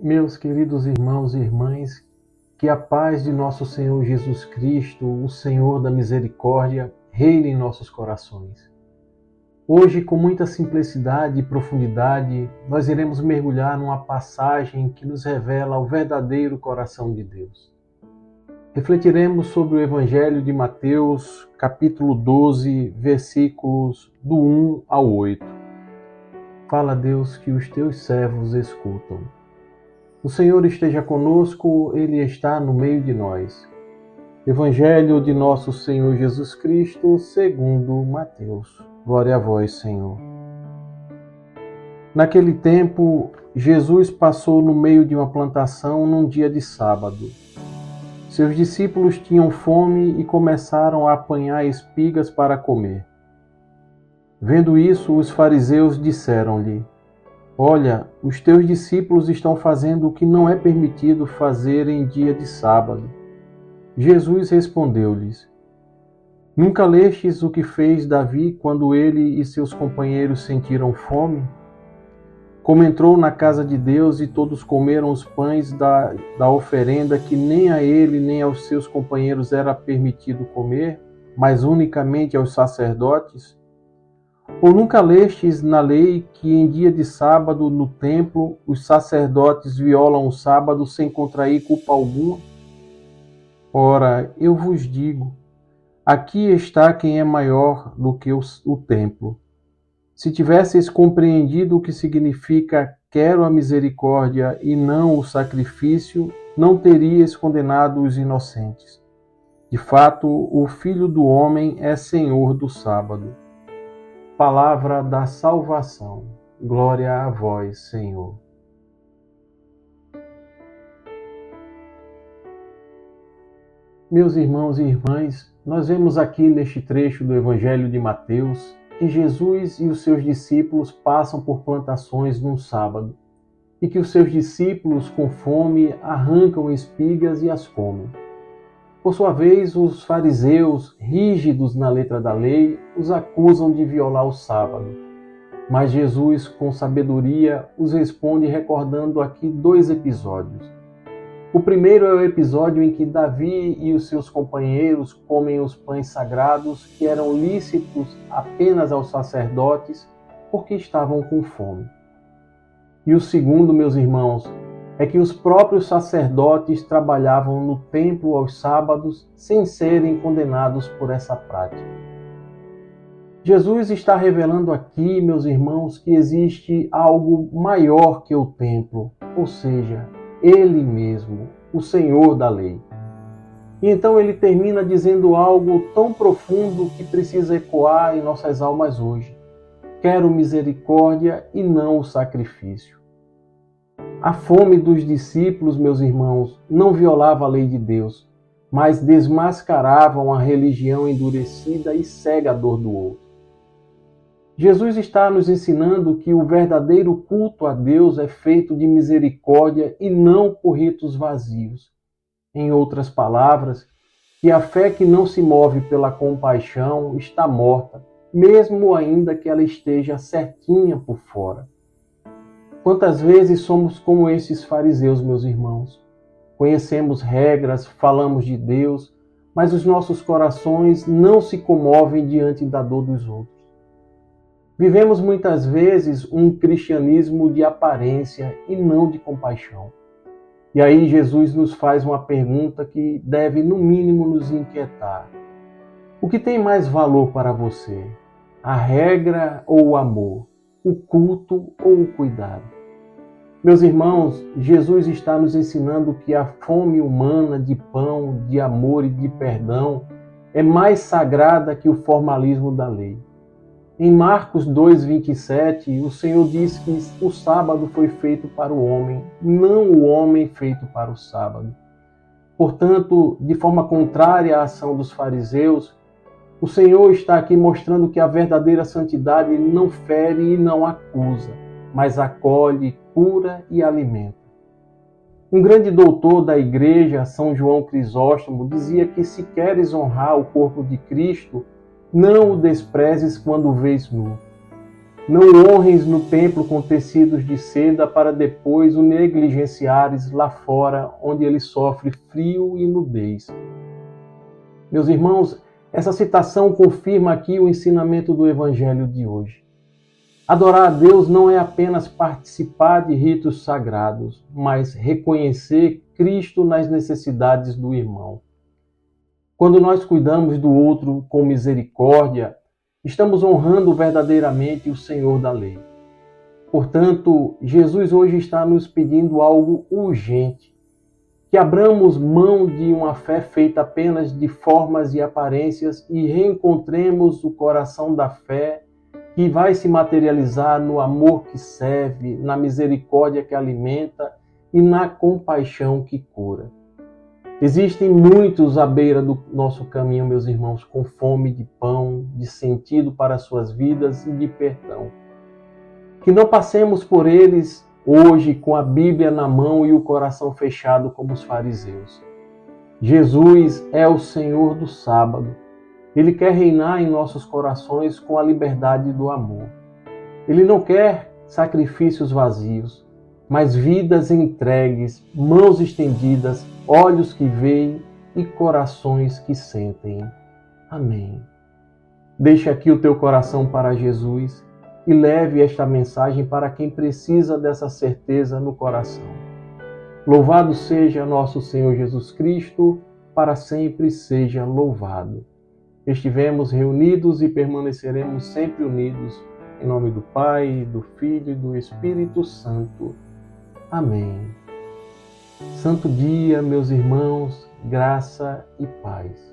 Meus queridos irmãos e irmãs, que a paz de nosso Senhor Jesus Cristo, o Senhor da misericórdia, reine em nossos corações. Hoje, com muita simplicidade e profundidade, nós iremos mergulhar numa passagem que nos revela o verdadeiro coração de Deus. Refletiremos sobre o Evangelho de Mateus, capítulo 12, versículos do 1 ao 8. Fala, Deus, que os teus servos escutam. O Senhor esteja conosco, Ele está no meio de nós. Evangelho de nosso Senhor Jesus Cristo, segundo Mateus. Glória a vós, Senhor. Naquele tempo, Jesus passou no meio de uma plantação num dia de sábado. Seus discípulos tinham fome e começaram a apanhar espigas para comer. Vendo isso, os fariseus disseram-lhe: Olha, os teus discípulos estão fazendo o que não é permitido fazer em dia de sábado. Jesus respondeu-lhes: Nunca lestes o que fez Davi quando ele e seus companheiros sentiram fome? Como entrou na casa de Deus e todos comeram os pães da oferenda que nem a ele nem aos seus companheiros era permitido comer, mas unicamente aos sacerdotes? Ou nunca lestes na lei que em dia de sábado no templo os sacerdotes violam o sábado sem contrair culpa alguma? Ora, eu vos digo, aqui está quem é maior do que o templo. Se tivesseis compreendido o que significa quero a misericórdia e não o sacrifício, não teríeis condenado os inocentes. De fato, o Filho do Homem é Senhor do sábado. Palavra da salvação. Glória a vós, Senhor. Meus irmãos e irmãs, nós vemos aqui neste trecho do Evangelho de Mateus que Jesus e os seus discípulos passam por plantações num sábado e que os seus discípulos, com fome, arrancam espigas e as comem. Por sua vez, os fariseus, rígidos na letra da lei, os acusam de violar o sábado. Mas Jesus, com sabedoria, os responde recordando aqui dois episódios. O primeiro é o episódio em que Davi e os seus companheiros comem os pães sagrados que eram lícitos apenas aos sacerdotes porque estavam com fome. E o segundo, meus irmãos, é que os próprios sacerdotes trabalhavam no templo aos sábados sem serem condenados por essa prática. Jesus está revelando aqui, meus irmãos, que existe algo maior que o templo, ou seja, Ele mesmo, o Senhor da lei. E então ele termina dizendo algo tão profundo que precisa ecoar em nossas almas hoje. Quero misericórdia e não o sacrifício. A fome dos discípulos, meus irmãos, não violava a lei de Deus, mas desmascaravam a religião endurecida e cegador do outro. Jesus está nos ensinando que o verdadeiro culto a Deus é feito de misericórdia e não por ritos vazios. Em outras palavras, que a fé que não se move pela compaixão está morta, mesmo ainda que ela esteja certinha por fora. Quantas vezes somos como esses fariseus, meus irmãos? Conhecemos regras, falamos de Deus, mas os nossos corações não se comovem diante da dor dos outros. Vivemos muitas vezes um cristianismo de aparência e não de compaixão. E aí Jesus nos faz uma pergunta que deve, no mínimo, nos inquietar. O que tem mais valor para você? A regra ou o amor? O culto ou o cuidado? Meus irmãos, Jesus está nos ensinando que a fome humana de pão, de amor e de perdão é mais sagrada que o formalismo da lei. Em Marcos 2:27, o Senhor diz que o sábado foi feito para o homem, não o homem feito para o sábado. Portanto, de forma contrária à ação dos fariseus, o Senhor está aqui mostrando que a verdadeira santidade não fere e não acusa, mas acolhe, cura e alimenta. Um grande doutor da igreja, São João Crisóstomo, dizia que se queres honrar o corpo de Cristo, não o desprezes quando o vês nu. Não honres no templo com tecidos de seda para depois o negligenciares lá fora, onde ele sofre frio e nudez. Meus irmãos, essa citação confirma aqui o ensinamento do Evangelho de hoje. Adorar a Deus não é apenas participar de ritos sagrados, mas reconhecer Cristo nas necessidades do irmão. Quando nós cuidamos do outro com misericórdia, estamos honrando verdadeiramente o Senhor da lei. Portanto, Jesus hoje está nos pedindo algo urgente, que abramos mão de uma fé feita apenas de formas e aparências e reencontremos o coração da fé que vai se materializar no amor que serve, na misericórdia que alimenta e na compaixão que cura. Existem muitos à beira do nosso caminho, meus irmãos, com fome de pão, de sentido para suas vidas e de perdão. Que não passemos por eles hoje com a Bíblia na mão e o coração fechado como os fariseus. Jesus é o Senhor do sábado. Ele quer reinar em nossos corações com a liberdade do amor. Ele não quer sacrifícios vazios, mas vidas entregues, mãos estendidas, olhos que veem e corações que sentem. Amém. Deixa aqui o teu coração para Jesus e leve esta mensagem para quem precisa dessa certeza no coração. Louvado seja nosso Senhor Jesus Cristo, para sempre seja louvado. Estivemos reunidos e permaneceremos sempre unidos, em nome do Pai, do Filho e do Espírito Santo. Amém. Santo dia, meus irmãos, graça e paz.